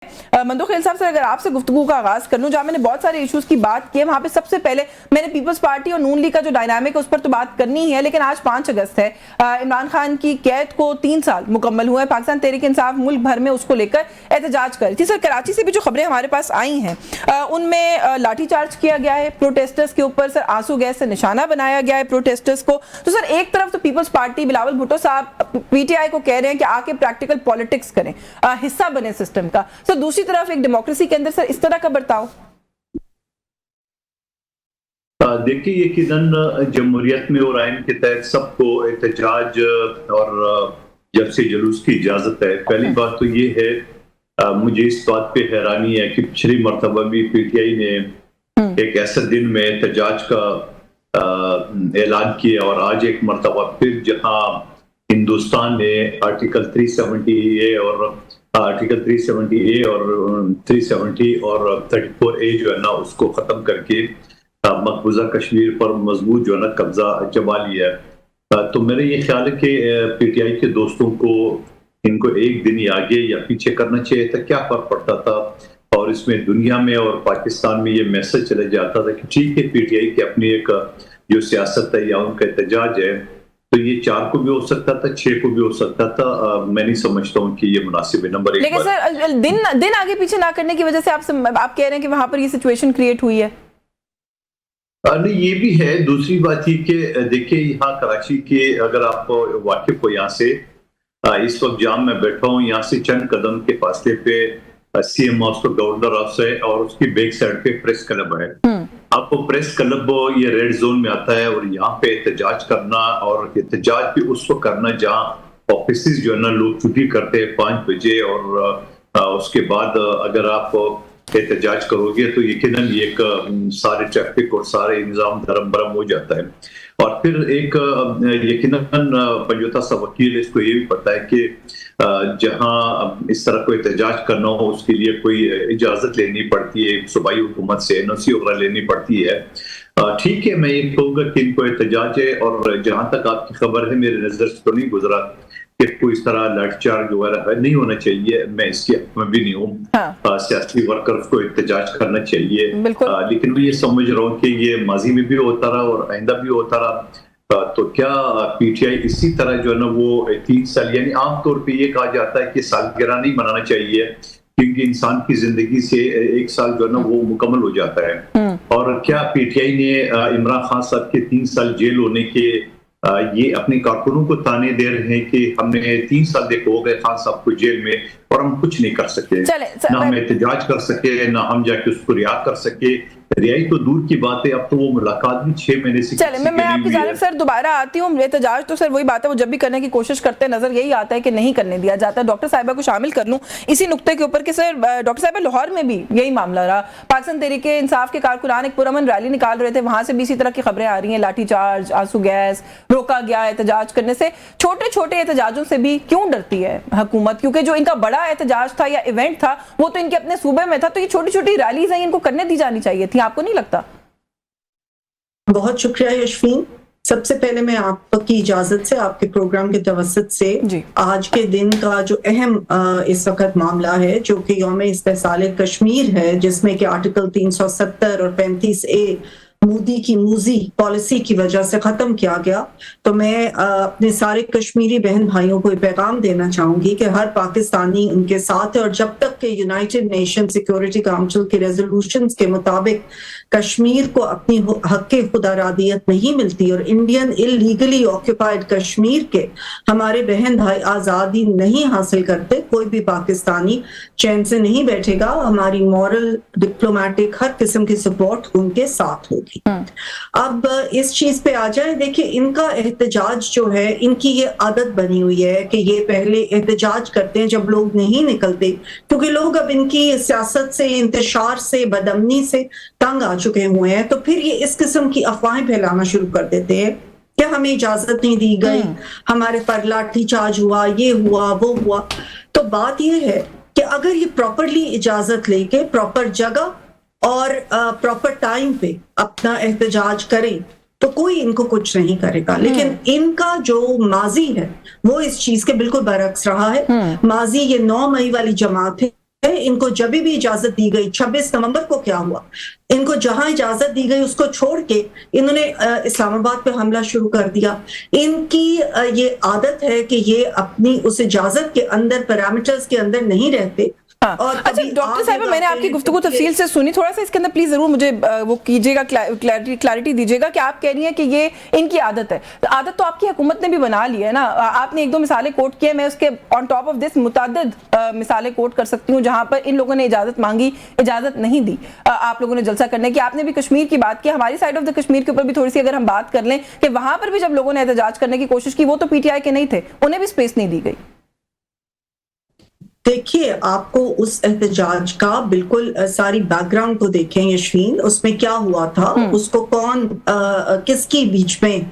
मंदो खेल साहब सर, अगर आपसे गुफ्तगू का आगाज कर लूं, जहां मैंने बहुत सारे इश्यूज की बात की है, वहां पे सबसे पहले मैंने पीपल्स पार्टी और नून लीग का जो डायनामिक है उस पर तो बात करनी ही है, लेकिन आज 5 अगस्त है, इमरान खान की कैद को 3 साल मुकम्मल हुए। पाकिस्तान तहरीक इंसाफ मुल्क भर में उसको लेकर एहतजाज कर रही थी। सर, कराची से भी जो खबरें हमारे पास आई हैं उनमें लाठीचार्ज किया गया है प्रोटेस्टर्स के ऊपर, सर आंसू गैस से निशाना बनाया गया है प्रोटेस्टर्स को। तो सर, एक तरफ तो पीपल्स पार्टी बिलावल भुट्टो साहब पीटीआई को कह रहे हैं कि आके प्रैक्टिकल पॉलिटिक्स करें, हिस्सा बने सिस्टम का, सर दूसरी तरफ एक डेमोक्रेसी के अंदर सर इस तरह का बर्ताव। देखिए, यकीनन जमहूरियत में और आइन के तहत सबको एहतजाज और जब से जुलूस की इजाजत है। पहली बात तो ये है, मुझे इस बात पे हैरानी है कि पिछली मरतबा भी पीटीआई ने एक ऐसे दिन में एहतजाज का ऐलान किया और आज एक मरतबा फिर जहां हिंदुस्तान ने आर्टिकल 370 और 370 और 34A जो है ना उसको खत्म करके मकबूजा कश्मीर पर मजबूत जो है ना कब्जा जमा लिया है। तो मेरा ये ख्याल है कि पीटीआई के दोस्तों को इनको एक दिन ही आगे या पीछे करना चाहिए था, क्या फर्क पड़ता था। और इसमें दुनिया में और पाकिस्तान में ये मैसेज चला जाता था कि ठीक है, पीटीआई की अपनी एक जो सियासत है या उनका एहतजाज है, तो ये 4 को भी हो सकता था, 6 को भी हो सकता था। मैं नहीं समझता हूँ कि ये मुनासिब है। नंबर 1, लेकिन सर दिन आगे पीछे ना करने की वजह से आप कह रहे हैं कि वहां पर ये सिचुएशन क्रिएट हुई है। नहीं, ये भी है। दूसरी बात ही कि देखिए, यहाँ कराची के अगर आप वाकिफ हो, यहाँ से इस वक्त जाम में बैठा हूँ, यहाँ से चंद कदम के फासले पे सीएम हाउस, तो गवर्नर हाउस है और उसकी बैक साइड पे प्रेस क्लब है। आपको प्रेस क्लब ये रेड जोन में आता है और यहाँ पे एहतजाज करना, और एहतजाज भी उस वक्त करना जहाँ ऑफिस जो है ना लोग छुट्टी करते हैं 5 बजे, और उसके बाद अगर आप एहतजाज करोगे तो यकीनन ये एक सारे ट्रैफिक और सारे निजाम धर्म भरम हो जाता है। और फिर एक यकीनन पंजोता सा वकील, इसको ये भी पता है कि जहां इस तरह को एहतजाज करना हो उसके लिए कोई इजाजत लेनी पड़ती है, सूबाई हुकूमत से एनओसी वगैरह लेनी पड़ती है। ठीक है, मैं ये कहूँगा कि इनको एहतजाज है, और जहां तक आपकी खबर है मेरी नजर से तो नहीं गुजरा कि कोई इस तरह लाठीचार्ज वगैरह नहीं होना चाहिए। मैं इसकी हक में भी नहीं हूँ। सियासी वर्कर्स को एहतजाज करना चाहिए, लेकिन मैं ये समझ रहा हूँ कि ये माजी में भी होता रहा और आइंदा भी होता रहा। तो क्या पीटीआई इसी तरह जो है ना वो 3 साल, यानी आमतौर पे ये कहा जाता है कि सालगिरह नहीं मनाना चाहिए क्योंकि इंसान की जिंदगी से 1 साल जो है ना वो मुकम्मल हो जाता है। और क्या पीटीआई ने इमरान खान साहब के 3 साल जेल होने के ये अपने कारकुनों को ताने दे रहे हैं कि हमने 3 साल देखो हो गए खान साहब को जेल में और हम कुछ नहीं कर सके, ना हम एहतजाज कर सके, ना हम जाके उसको रिहा कर सके। रिहाई तो दूर की बात है, अब तो वो मुलाकात भी 6 महीने से। चले, मैं आपकी जानिब सर दोबारा आती हूँ। एहतजाज तो सर वही बात है, वो जब भी करने की कोशिश करते हैं नजर यही आता है कि नहीं करने दिया जाता है। डॉक्टर साहिबा को शामिल कर लूँ इसी नुक्ते के ऊपर कि सर डॉक्टर साहिबा, लाहौर में भी यही मामला रहा। पाकिस्तान तहरीक इंसाफ के कारकुनान एक पुरअमन रैली निकाल रहे थे, वहां से भी इसी तरह की खबरें आ रही हैं, लाठीचार्ज, आंसू गैस, रोका गया एहतजाज करने से। छोटे छोटे एहतजाजों से भी क्यों डरती है हुकूमत? क्योंकि जो इनका बड़ा एहतजाज था या इवेंट था वो तो इनके अपने सूबे में था, तो ये छोटी छोटी रैलीज हैं, इनको करने दी जानी चाहिए थी, आपको नहीं लगता? बहुत शुक्रिया यशफीन। सबसे पहले मैं आपकी इजाजत से, आपके प्रोग्राम के तवसत से आज के दिन का जो अहम इस वक्त मामला है, जो कि यौम इस्तेसाल कश्मीर है, जिसमें कि आर्टिकल 370 और 35A मोदी की मूजी पॉलिसी की वजह से खत्म किया गया, तो मैं अपने सारे कश्मीरी बहन भाइयों को पैगाम देना चाहूंगी कि हर पाकिस्तानी उनके साथ है, और जब तक के यूनाइटेड नेशन सिक्योरिटी काउंसिल के रेजोल्यूशंस के मुताबिक कश्मीर को अपनी हक के खुदारादियत नहीं मिलती और इंडियन इलीगली ऑक्यूपाइड कश्मीर के हमारे बहन भाई आजादी नहीं हासिल करते, कोई भी पाकिस्तानी चैन से नहीं बैठेगा। हमारी मॉरल, डिप्लोमेटिक, हर किस्म की सपोर्ट उनके साथ होगी। अब इस चीज पे आ जाए, देखिए इनका एहतजाज जो है, इनकी ये आदत बनी हुई है कि ये पहले एहतजाज करते हैं जब लोग नहीं निकलते, क्योंकि लोग अब इनकी सियासत से, इंतशार से, बदअमनी से तंग आ चुके हुए हैं। तो फिर ये इस किस्म की अफवाहें फैलाना शुरू कर देते हैं कि हमें इजाजत नहीं दी गई, हमारे पर लाठीचार्ज हुआ, ये हुआ, वो हुआ। तो बात ये है कि अगर ये प्रॉपरली इजाजत लेके प्रॉपर जगह और प्रॉपर टाइम पे अपना एहतजाज करें तो कोई इनको कुछ नहीं करेगा। लेकिन इनका जो माजी है वो इस चीज के बिल्कुल बरक्स रहा है। माजी ये 9 मई वाली जमात है है, इनको जब भी इजाजत दी गई, 26 नवंबर को क्या हुआ, इनको जहां इजाजत दी गई उसको छोड़ के इन्होंने इस्लामाबाद पे हमला शुरू कर दिया। इनकी ये आदत है कि ये अपनी उस इजाजत के अंदर, पैरामीटर्स के अंदर नहीं रहते। हाँ। अच्छा डॉक्टर साहिबा, मैंने आपकी गुफ्तगू तफसील से सुनी, थोड़ा सा इसके अंदर प्लीज जरूर मुझे वो कीजिएगा, क्लैरिटी दीजिएगा कि आप कह रही हैं कि ये इनकी आदत है। तो आदत तो आपकी हुकूमत ने भी बना ली है ना। आपने एक दो मिसालें कोट की है, मैं उसके ऑन टॉप ऑफ दिस मुतअद्दिद मिसालें कोट कर सकती हूँ जहां पर इन लोगों ने इजाजत मांगी, इजाजत नहीं दी आप लोगों ने जलसा करने की। आपने भी कश्मीर की बात की, हमारी साइड ऑफ द कश्मीर के ऊपर भी थोड़ी सी अगर हम बात कर लें कि वहां पर भी जब लोगों ने एहतजाज करने की कोशिश की, वो तो पीटीआई के नहीं थे, उन्हें भी स्पेस नहीं दी गई। देखिए, आपको उस एहतजाज का बिल्कुल सारी बैकग्राउंड को देखें यशवीन, उसमें क्या हुआ था, उसको कौन किसकी बीच में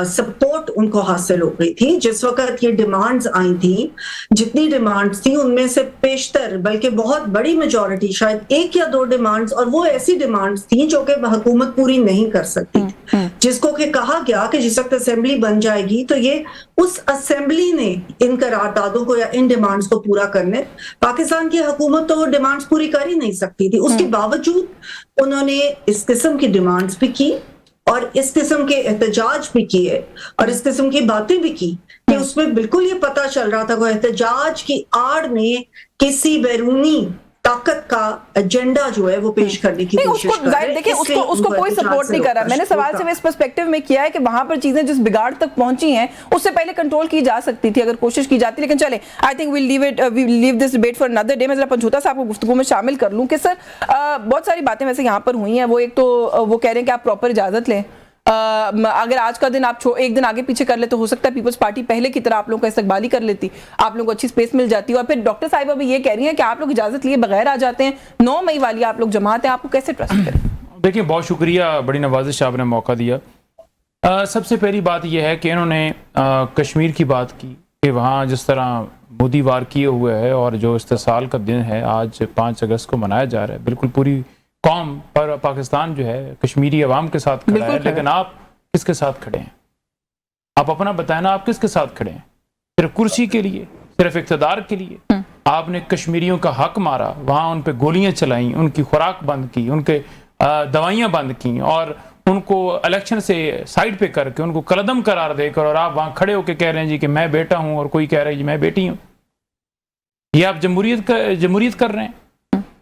सपोर्ट उनको हासिल हो गई थी। जिस वक्त ये डिमांड्स आई थी, जितनी डिमांड्स थी उनमें से पेशतर बल्कि बहुत बड़ी मेजॉरिटी, शायद एक या दो डिमांड्स, और वो ऐसी डिमांड्स थी जो कि हुकूमत पूरी नहीं कर सकती, जिसको कि कहा गया कि जिस वक्त असेंबली बन जाएगी तो ये उस असेंबली ने इन करारदादों को या इन डिमांड्स को पूरा करने, पाकिस्तान की हुकूमत तो वो डिमांड्स पूरी कर ही नहीं सकती थी। उसके बावजूद उन्होंने इस किस्म की डिमांड्स भी की और इस किस्म के एहतजाज भी किए और इस किस्म की बातें भी की कि उसमें बिल्कुल ये पता चल रहा था कि एहतजाज की आड़ में किसी बैरूनी ताकत का एजेंडा जो है वो पेश करने की कोशिश कर रहे हैं। देखिए, उसको कोई सपोर्ट नहीं कर रहा। मैंने सवाल सिर्फ इस पर्सपेक्टिव में किया है कि वहां पर चीजें जिस बिगाड़ तक पहुंची हैं उससे पहले कंट्रोल की जा सकती थी अगर कोशिश की जाती। लेकिन चले, I think we leave this debate for another day. मैं जरा पंचोता साहब को गुफ्तगू में शामिल कर लूं कि सर बहुत सारी बातें वैसे यहाँ पर हुई हैं। वो एक तो वो कह रहे हैं कि आप प्रॉपर इजाजत लें, अगर आज का दिन आप एक दिन आगे पीछे कर ले तो हो सकता है पीपल्स पार्टी पहले की तरह आप लोगों का इस्तकबाली कर लेती, आप लोगों को अच्छी स्पेस मिल जाती। और फिर डॉक्टर साहिबा भी ये कह रही हैं कि आप लोग इजाजत लिए बगैर आ जाते हैं, 9 मई वाली आप लोग जमात है, आपको कैसे ट्रस्ट करें? देखिए, बहुत शुक्रिया, बड़ी नवाजिश आपने मौका दिया। सबसे पहली बात यह है कि इन्होंने कश्मीर की बात की कि वहाँ जिस तरह मोदी वार किए हुए है और जो इस्तेसाल का दिन है आज 5 अगस्त को मनाया जा रहा है, बिल्कुल पूरी कौम पर पाकिस्तान जो है कश्मीरी अवाम के साथ खड़ा है। लेकिन आप किसके साथ खड़े हैं? आप अपना बताएं ना, आप किसके साथ खड़े हैं? सिर्फ कुर्सी के लिए, सिर्फ इक़्तिदार के लिए? आपने कश्मीरियों का हक मारा, वहां उन पे गोलियां चलाई, उनकी खुराक बंद की, उनके दवाइयां बंद की और उनको इलेक्शन से साइड पे करके उनको कलदम करार देकर, और आप वहां खड़े होकर कह रहे हैं जी कि मैं बेटा हूं और कोई कह रहा है जी मैं बेटी हूं। ये आप जमहूरियत कर रहे हैं।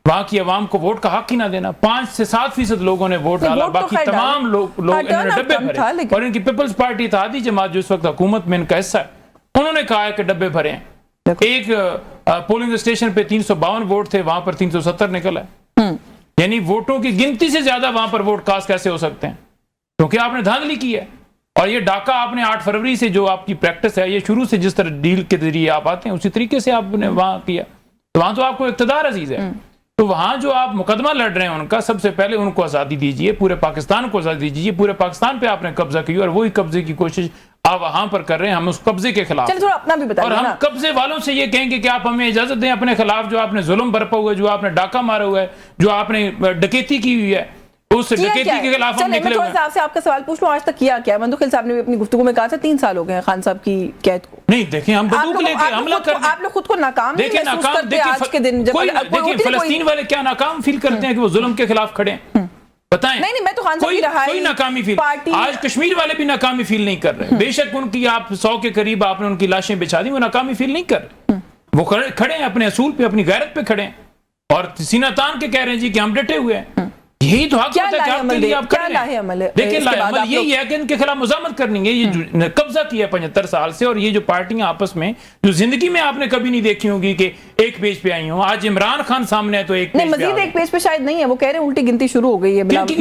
वहां की आवाम को वोट का हक ही ना देना। 5 से 7% लोगों ने वोट डाला, बाकी तमाम लोग इन्होंने डब्बे भरे। और इनकी पीपल्स पार्टी इत्तेहादी जमात जो इस वक्त हुकूमत में इनका हिस्सा है, उन्होंने कहा है कि डब्बे भरे हैं। एक पोलिंग स्टेशन पे 352 वोट थे, वहां पर 370 निकला है। यानी वोटों की गिनती से ज्यादा वहां पर वोट कास्ट कैसे हो सकते हैं? क्योंकि आपने धांधली की है। और ये डाका आपने 8 फरवरी से जो आपकी प्रैक्टिस है, ये शुरू से जिस तरह डील के जरिए आप आते हैं उसी तरीके से आपने वहां किया। तो वहां तो आपको इक़्तिदार अजीज है। तो वहां जो आप मुकदमा लड़ रहे हैं उनका, सबसे पहले उनको आजादी दीजिए, पूरे पाकिस्तान को आजादी दीजिए। पूरे पाकिस्तान पे आपने कब्जा की और वही कब्जे की कोशिश आप वहां पर कर रहे हैं। हम उस कब्जे के खिलाफ थोड़ा अपना भी बताइए। और हम कब्जे वालों से ये कहेंगे कि आप हमें इजाजत दें अपने खिलाफ, जो आपने जुल्म बरपा हुआ है, जो आपने डाका मारा हुआ है, जो आपने डकैती की हुई है, उस डकैती के खिलाफ हम निकले हुए हैं। आपसे आपका सवाल पूछ लूं, आज तक किया क्या? मंदुखिल साहब ने भी अपनी गुफ्तगू में कहा था 3 साल हो गए हैं खान साहब की कैद को। नहीं, देखिए, हम बंदूक लेके हमला कर, आप लोग खुद को नाकाम देखिए, नाकाम आज के दिन। देखिए, फलस्तीन वाले क्या नाकाम फील करते हैं कि वो जुल्म के खिलाफ खड़े हैं? बताएं। नहीं, मैं तो खान साहब की रहाई, कोई नाकामी फील, आज कश्मीर वाले भी नाकामी फील नहीं कर रहे। बेशक उनकी आप 100 के करीब आपने उनकी लाशें बिछा दी, वो नाकामी फील नहीं कर रहे। वो खड़े हैं अपने असूल पे, अपनी गैरत पे खड़े हैं और सीना तान के कह रहे हैं जी कि हम डटे हुए हैं। यही तो हक होता है कि आपके लिए आप कर रहे हैं। देखिए, लाहेअमल यही है कि इनके खिलाफ मुज़ामत करनी है। ये जो कब्जा किया 75 साल से, और ये जो पार्टियां आपस में, जो जिंदगी में आपने कभी नहीं देखी होगी कि एक पेज पे आई हो। आज इमरान खान सामने है तो एक पेज पे, मजीद एक पेज पे शायद नहीं है। वो कह रहे हैं उल्टी गिनती शुरू हो गई है। बिल्कुल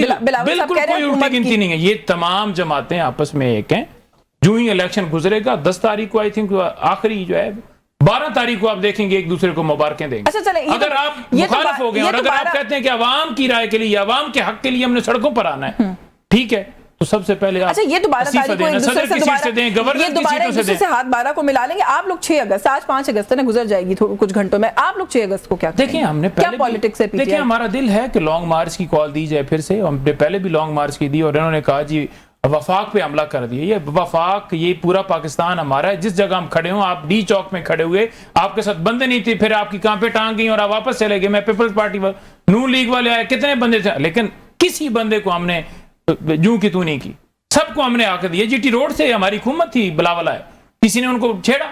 कोई उल्टी गिनती नहीं है। ये तमाम जमातें आपस में एक हैं। जो ही इलेक्शन गुजरेगा 10 तारीख को, आई थिंक आखिरी जो है 12 तारीख को, आप देखेंगे एक दूसरे को मुबारकें देंगे। अच्छा, चले, अगर आप मुखालिफ हो गए और अगर आप कहते हैं कि आवाम की राय के लिए, आवाम के हक के लिए हमने सड़कों पर आना है, ठीक है, तो सबसे पहले अच्छा, ये तो 12 तारीख को एक दूसरे से हाथ 12 को मिला लेंगे। आप लोग 6 अगस्त, आज 5 अगस्त ना गुजर जाएगी कुछ घंटों में, आप लोग 6 अगस्त को क्या देखिए? हमने क्या पॉलिटिक्स है? देखिए, हमारा दिल है कि लॉन्ग मार्च की कॉल दी जाए फिर से। हमने पहले भी लॉन्ग मार्च की दी और इन्होंने कहा जी वफाक पे हमला कर दिया। ये वफाक, ये पूरा पाकिस्तान हमारा है। जिस जगह हम खड़े हों, आप डी चौक में खड़े हुए, आपके साथ बंदे नहीं थे, फिर आपकी कहां पे टांग गई और आप वापस चले गए। मैं पीपल्स पार्टी नून लीग वाले आए, कितने बंदे थे, लेकिन किसी बंदे को हमने जू की तू नहीं की, सबको हमने आकर दिया। जीटी रोड से हमारी हुकूमत थी, बिलावल आए, किसी ने उनको छेड़ा।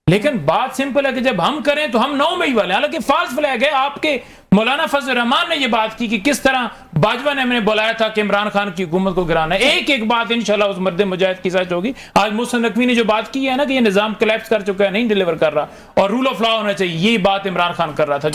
लेकिन बात सिंपल है कि जब हम करें तो हम 9 मई वाले, हालांकि फॉल्स फ्लैग है। आपके मौलाना फजल रहमान ने यह बात की कि किस तरह बाजवा ने हमने बुलाया था कि इमरान खान की हुकूमत को गिराना है। एक एक बात इंशाल्लाह उस मर्द मुजाहिद की सच होगी। आज मोहसिन नकवी ने जो बात की है ना कि ये निजाम कोलैप्स कर चुका है, नहीं डिलीवर कर रहा और रूल ऑफ लॉ होना चाहिए, ये बात इमरान खान कर रहा था।